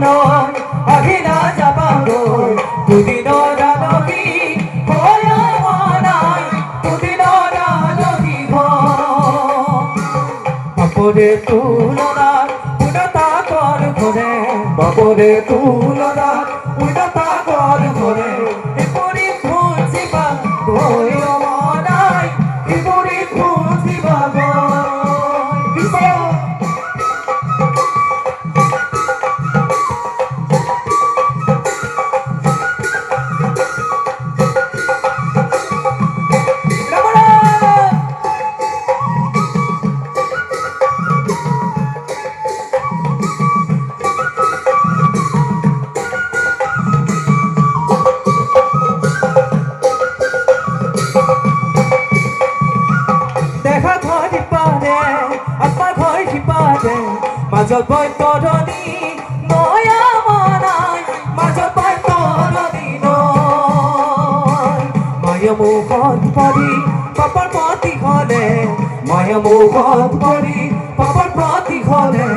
নয় আহিলা যাবাগৈ দুদিনৰ আলহী হৈ আমাৰাই দুদিনৰ আলহী বাপৰে তুলনাত উন্নতা কৰ ঘৰে বাপৰে তুলনাত উন্নতা কৰ ঘৰে এপৰি খুঁজিবা গৈ আমাৰাই এপৰি খুঁজিবা গৈ মাজত বৈ তৰণি নয়া মনাই মাজত বৈ তৰণি নয় মায়া মুখত পৰি পাপৰ প্ৰতি হ'লে মায়া মুখত পৰি পাপৰ প্ৰতি হ'লে